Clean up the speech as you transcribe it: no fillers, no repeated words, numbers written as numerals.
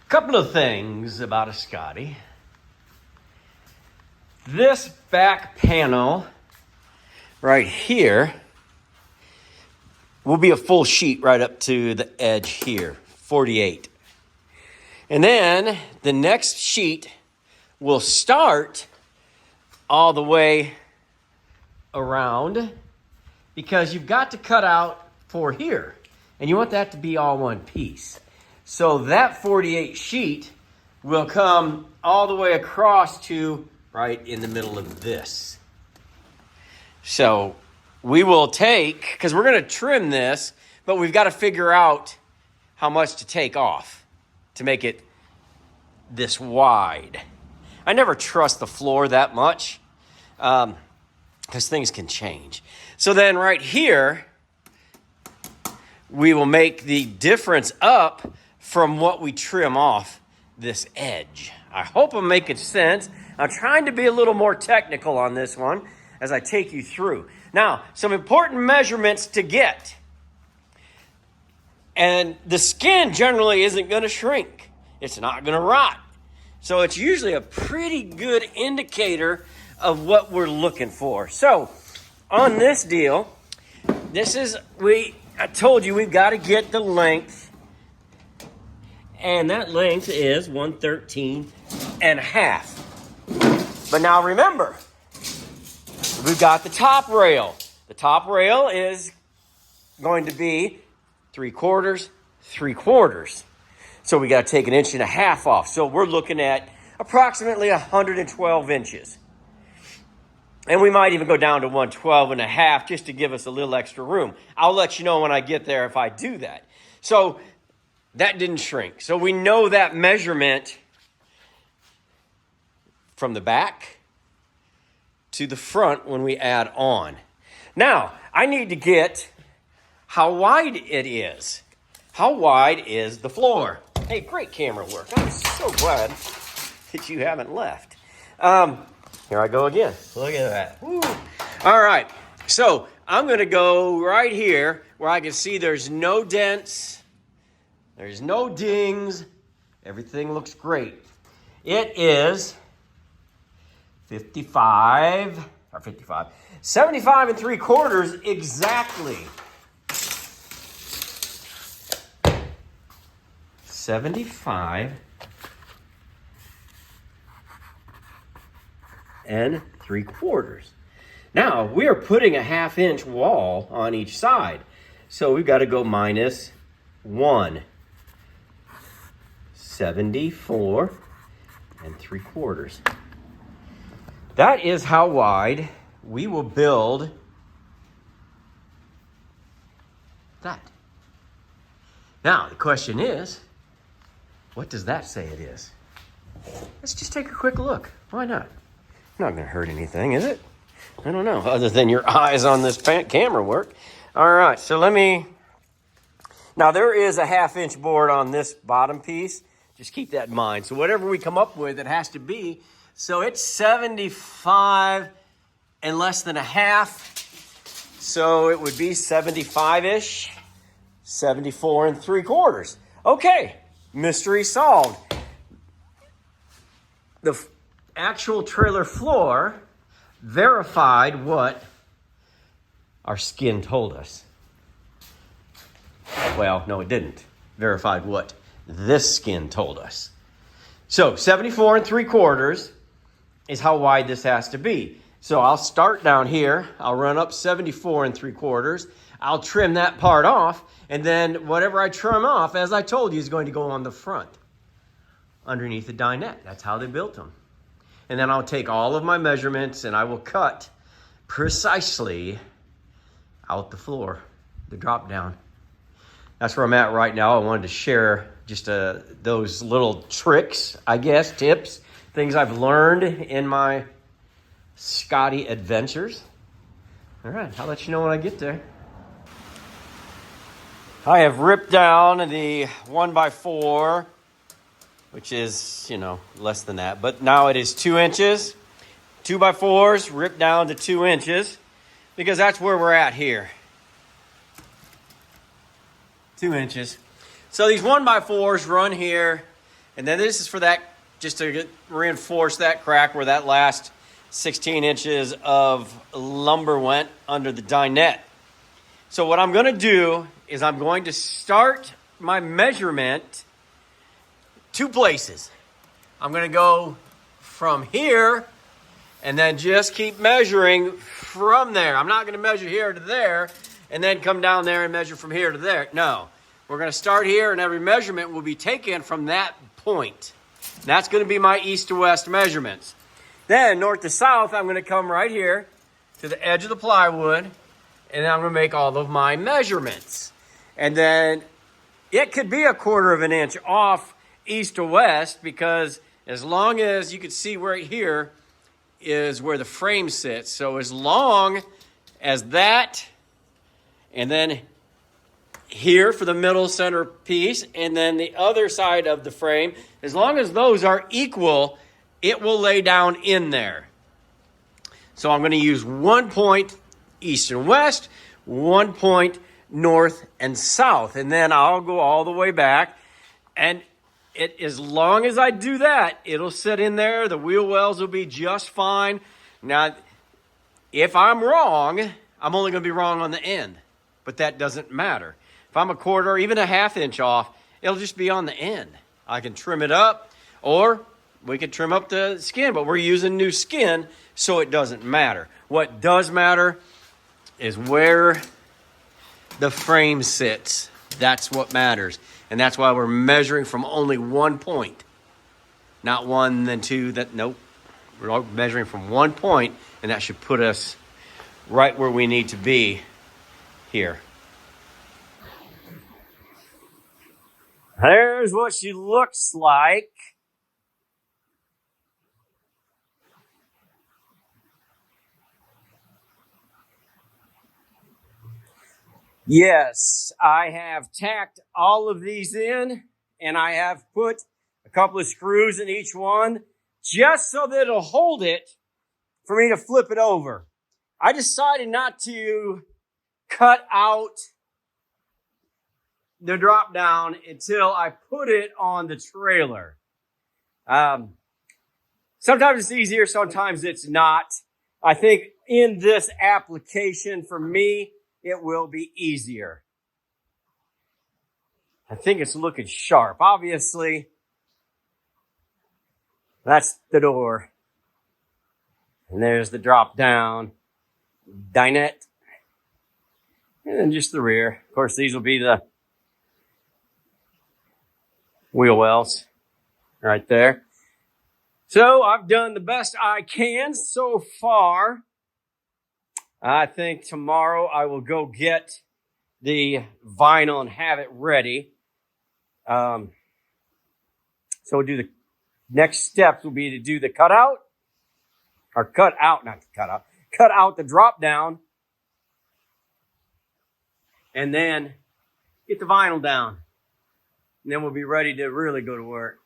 Couple of things about a Scotty. This back panel right here will be a full sheet right up to the edge here, 48. And then the next sheet will start all the way around because you've got to cut out for here. And you want that to be all one piece. So that 48 sheet will come all the way across to right in the middle of this. So we will take, because we're going to trim this, but we've got to figure out how much to take off to make it this wide. I never trust the floor that much because things can change. So then right here, we will make the difference up from what we trim off this edge. I hope I'm making sense. I'm trying to be a little more technical on this one as I take you through. Now, some important measurements to get. And the skin generally isn't going to shrink. It's not going to rot. So it's usually a pretty good indicator of what we're looking for. So on this deal, I told you we've got to get the length. And that length is 113.5. But now remember, we've got the top rail. The top rail is going to be 3/4, 3/4. So we got to take 1.5 inches off. So we're looking at approximately 112 inches. And we might even go down to 112.5 just to give us a little extra room. I'll let you know when I get there if I do that. So that didn't shrink. So we know that measurement from the back to the front when we add on. Now, I need to get how wide it is. How wide is the floor? Hey, great camera work. I'm so glad that you haven't left. Here I go again. Look at that. Woo. All right. So I'm going to go right here where I can see there's no dents. There's no dings. Everything looks great. It is 75 75 and 3/4 exactly. 75 and 3/4. Now we are putting a 1/2 inch wall on each side. So we've got to go minus 1. 74 and 3/4. That is how wide we will build that. Now, the question is, what does that say it is? Let's just take a quick look. Why not? Not going to hurt anything, is it? I don't know, other than your eyes on this camera work. All right, so now there is a 1/2 inch board on this bottom piece. Just keep that in mind. So whatever we come up with, it has to be. So it's 75 and less than 1/2. So it would be 75-ish, 74 and 3/4. Okay, mystery solved. The actual trailer floor verified what our skin told us. Well, no, it didn't. Verified what this skin told us. So 74 and 3/4 is how wide this has to be. So I'll start down here. I'll run up 74 and 3/4. I'll trim that part off. And then whatever I trim off, as I told you, is going to go on the front underneath the dinette. That's how they built them. And then I'll take all of my measurements and I will cut precisely out the floor, the drop down. That's where I'm at right now. I wanted to share just those little tricks, I guess, tips, things I've learned in my Scotty adventures. All right, I'll let you know when I get there. I have ripped down the 1x4, which is, less than that. But now it is 2 inches. 2x4s ripped down to 2 inches because that's where we're at here. 2 inches. So these 1x4s run here And then this is for that, just to reinforce that crack where that last 16 inches of lumber went under the dinette. So what I'm going to do is I'm going to start my measurement 2 places. I'm going to go from here and then just keep measuring from there. I'm not going to measure here to there and then come down there and measure from here to there. No, we're going to start here, and every measurement will be taken from that point. And that's going to be my east to west measurements. Then north to south, I'm going to come right here to the edge of the plywood, and I'm going to make all of my measurements. And then it could be 1/4 of an inch off east to west, because as long as you can see right here is where the frame sits. So as long as that, and then here for the middle center piece, and then the other side of the frame, as long as those are equal, it will lay down in there. So I'm going to use 1 point east and west, 1 point north and south, and then I'll go all the way back. And as long as I do that, it'll sit in there. The wheel wells will be just fine. Now, if I'm wrong, I'm only going to be wrong on the end, but that doesn't matter. If I'm 1/4 or even a 1/2 inch off, it'll just be on the end. I can trim it up, or we could trim up the skin, but we're using new skin, so it doesn't matter. What does matter is where the frame sits. That's what matters. And that's why we're measuring from only 1 point. Not 1, then 2, nope. We're measuring from 1 point, and that should put us right where we need to be here. There's what she looks like. Yes, I have tacked all of these in, and I have put a couple of screws in each one just so that it'll hold it for me to flip it over. I decided not to cut out the drop down until I put it on the trailer. Sometimes it's easier, sometimes it's not. I think in this application for me, it will be easier. I think it's looking sharp. Obviously, that's the door. And there's the drop down dinette. And then just the rear. Of course, these will be the wheel wells right there. So I've done the best I can so far. I think tomorrow I will go get the vinyl and have it ready. So we'll do the next steps will be to do the cutout, or cut out the drop down, and then get the vinyl down. And then we'll be ready to really go to work.